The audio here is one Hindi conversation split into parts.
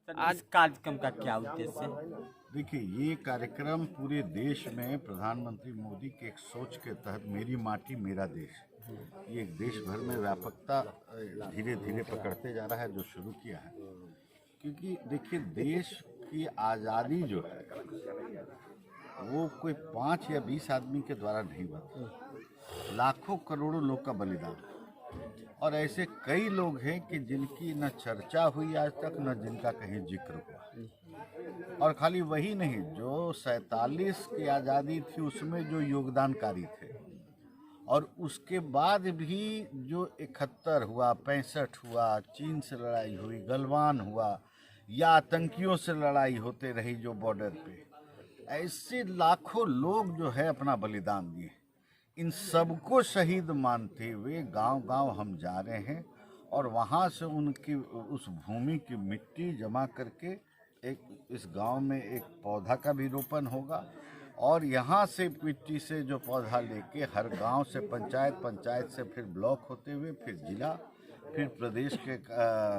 आज कार्यक्रम का क्या उद्देश्य है? देखिए, ये कार्यक्रम पूरे देश में प्रधानमंत्री मोदी के एक सोच के तहत मेरी माटी मेरा देश, ये एक देश भर में व्यापकता धीरे धीरे पकड़ते जा रहा है जो शुरू किया है। क्योंकि देखिए, देश की आज़ादी जो है वो कोई 5 या 20 आदमी के द्वारा नहीं बनती, लाखों करोड़ों लोग का बलिदान। और ऐसे कई लोग हैं कि जिनकी न चर्चा हुई आज तक, न जिनका कहीं जिक्र हुआ। और खाली वही नहीं, जो 47 की आज़ादी थी उसमें जो योगदानकारी थे, और उसके बाद भी जो 71 हुआ, 65 हुआ, चीन से लड़ाई हुई, गलवान हुआ, या आतंकियों से लड़ाई होते रही जो बॉर्डर पे, ऐसे लाखों लोग जो है अपना बलिदान दिए। इन सबको शहीद मानते हुए गांव-गांव हम जा रहे हैं और वहां से उनकी उस भूमि की मिट्टी जमा करके एक इस गांव में एक पौधा का भी रोपण होगा। और यहाँ से मिट्टी से जो पौधा लेके हर गांव से पंचायत से फिर ब्लॉक होते हुए फिर जिला, फिर प्रदेश के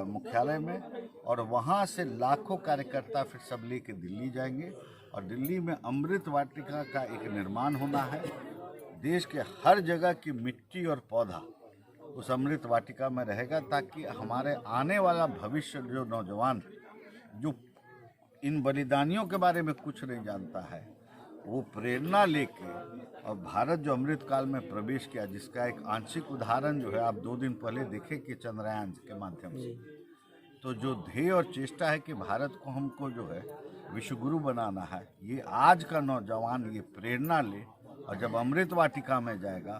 मुख्यालय में, और वहाँ से लाखों कार्यकर्ता फिर सब लेके दिल्ली जाएंगे। और दिल्ली में अमृत वाटिका का एक निर्माण होना है। देश के हर जगह की मिट्टी और पौधा उस अमृत वाटिका में रहेगा, ताकि हमारे आने वाला भविष्य जो नौजवान जो इन बलिदानियों के बारे में कुछ नहीं जानता है, वो प्रेरणा लेके, और भारत जो अमृत काल में प्रवेश किया, जिसका एक आंशिक उदाहरण जो है आप 2 दिन पहले देखे कि चंद्रयान के माध्यम से, तो जो ध्येय और चेष्टा है कि भारत को हमको जो है विश्वगुरु बनाना है, ये आज का नौजवान ये प्रेरणा ले। और जब अमृत वाटिका में जाएगा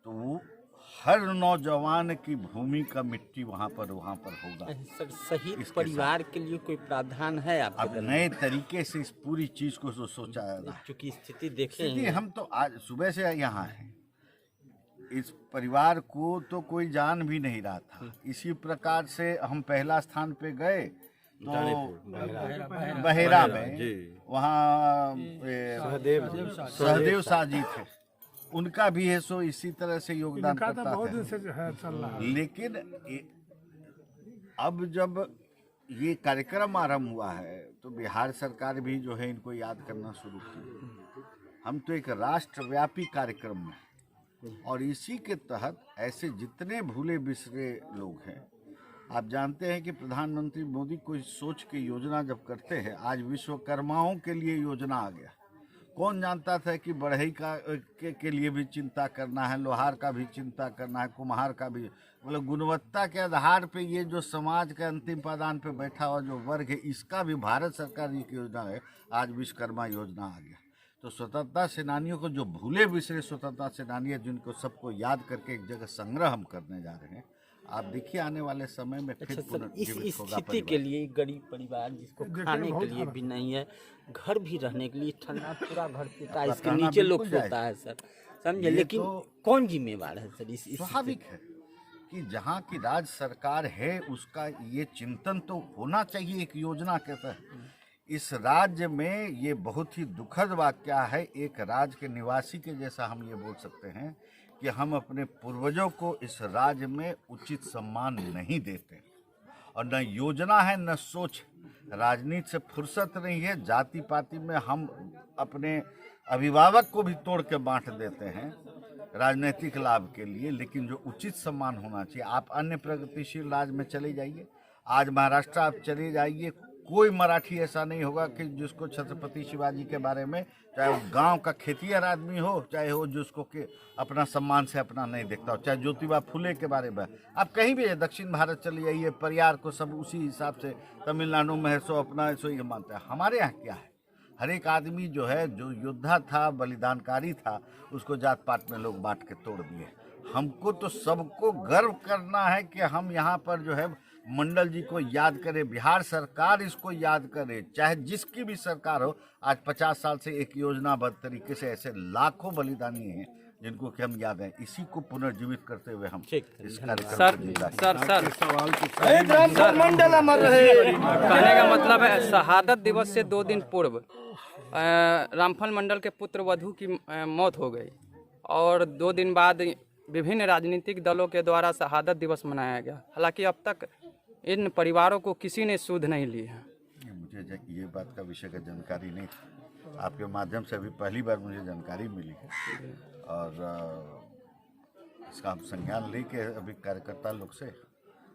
तो वो हर नौजवान की भूमि का मिट्टी वहाँ पर होगा। सर, शहीद परिवार के लिए कोई प्रावधान है आपके? अब नए तरीके से इस पूरी चीज को सोचा जा रहा है, क्योंकि स्थिति देखें, हम तो आज सुबह से यहाँ हैं। इस परिवार को तो कोई जान भी नहीं रहा था। इसी प्रकार से हम पहला स्थान पे गए तो बहेरा में वहाँ सहदेव शाह जी थे, उनका भी है सो इसी तरह से योगदान करता है। लेकिन अब जब ये कार्यक्रम आरंभ हुआ है तो बिहार सरकार भी जो है इनको याद करना शुरू की। हम तो एक राष्ट्रव्यापी कार्यक्रम में, और इसी के तहत ऐसे जितने भूले बिसरे लोग हैं, आप जानते हैं कि प्रधानमंत्री मोदी कोई सोच के योजना जब करते हैं, आज विश्वकर्माओं के लिए योजना आ गया। कौन जानता था कि बढ़ई के लिए भी चिंता करना है, लोहार का भी चिंता करना है, कुम्हार का भी। मतलब गुणवत्ता के आधार पे ये जो समाज के अंतिम पायदान पे बैठा हुआ जो वर्ग है, इसका भी भारत सरकार की योजना है। आज विश्वकर्मा योजना आ गया। तो स्वतंत्रता सेनानियों को, जो भूले बिसरे स्वतंत्रता सेनानी है, जिनको सबको याद करके एक जगह संग्रह हम करने जा रहे हैं। आप देखिए आने वाले समय में फिर इस स्थिति के लिए गरीब परिवार जिसको खाने के लिए भी नहीं है, घर भी रहने के लिए, ठंडा पूरा घर पीता है, इसके नीचे लोग सोता है सर, समझे। लेकिन कौन जिम्मेवार है सर? इस स्वाभाविक है कि जहाँ की राज्य सरकार है उसका ये चिंतन तो होना चाहिए एक योजना के तहत। इस राज्य में ये बहुत ही दुखद वाकया है, एक राज्य के निवासी के जैसा हम ये बोल सकते हैं कि हम अपने पूर्वजों को इस राज्य में उचित सम्मान नहीं देते, और न योजना है न सोच। राजनीति से फुर्सत नहीं है, जाति पाति में हम अपने अभिभावक को भी तोड़ के बांट देते हैं राजनीतिक लाभ के लिए। लेकिन जो उचित सम्मान होना चाहिए, आप अन्य प्रगतिशील राज्य में चले जाइए, आज महाराष्ट्र आप चले जाइए, कोई मराठी ऐसा नहीं होगा कि जिसको छत्रपति शिवाजी के बारे में, चाहे वो गांव का खेतिहर आदमी हो, चाहे वो जिसको के अपना सम्मान से अपना नहीं देखता हो, चाहे ज्योतिबा फुले के बारे में। आप कहीं भी दक्षिण भारत चले जाइए, परियार को सब उसी हिसाब से, तमिलनाडु में है सो अपना सो ये मानता है। हमारे यहाँ क्या है, हर एक आदमी जो है, जो योद्धा था, बलिदानकारी था, उसको जात पात में लोग बांट के तोड़ दिए। हमको तो सबको गर्व करना है कि हम यहाँ पर जो है मंडल जी को याद करें, बिहार सरकार इसको याद करे, चाहे जिसकी भी सरकार हो। आज 50 साल से एक योजनाबद्ध तरीके से ऐसे लाखों बलिदानी हैं जिनको कि हम याद हैं। इसी को पुनर्जीवित करते हुए हम इस कार्यक्रम कहने का मतलब है, शहादत दिवस से 2 दिन पूर्व रामफल मंडल के पुत्र वधू की मौत हो गई, और 2 दिन बाद विभिन्न राजनीतिक दलों के द्वारा शहादत दिवस मनाया गया। हालांकि अब तक इन परिवारों को किसी ने सुध नहीं ली है। मुझे ये बात का विषय का जानकारी नहीं थी। आपके माध्यम से अभी पहली बार मुझे जानकारी मिली है और इसका हम संज्ञान लेके अभी कार्यकर्ता लोग से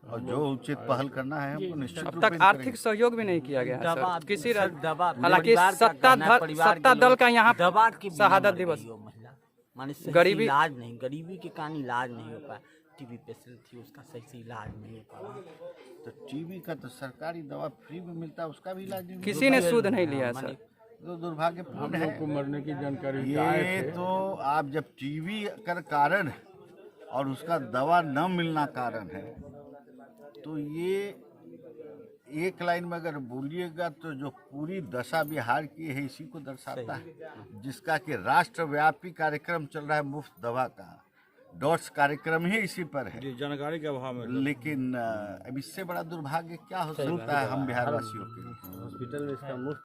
और जो उचित पहल करना है हमको निश्चित अब रूप तक से आर्थिक करेंगे। सहयोग भी नहीं किया गया है दबा सर किसी दबा हालांकि सत्ता दल का यहाँ दबा के शहादत दिवस महिला माने सही गरीबी- से इलाज नहीं, गरीबी के कारण इलाज नहीं हो पाया। टीबी पेशेंट थी, उसका सही से इलाज नहीं हो पाया। तो टीबी का तो सरकारी दवा फ्री में मिलता है, उसका भी इलाज नहीं किसी ने सूद नहीं लिया है सर तो दुर्भाग्यपूर्ण है। को मरने की जानकारी ये तो आप जब टीबी का कारण है और उसका दवा न मिलना कारण है तो ये एक लाइन में अगर बोलिएगा तो जो पूरी दशा बिहार की है इसी को दर्शाता है, जिसका कि राष्ट्रव्यापी कार्यक्रम चल रहा है मुफ्त दवा का। डॉट्स कार्यक्रम ही इसी पर है, जानकारी के अभाव में लेकिन अब इससे बड़ा दुर्भाग्य क्या हो सकता है हम बिहार वासियों के लिए। हॉस्पिटल में इसका मुफ्त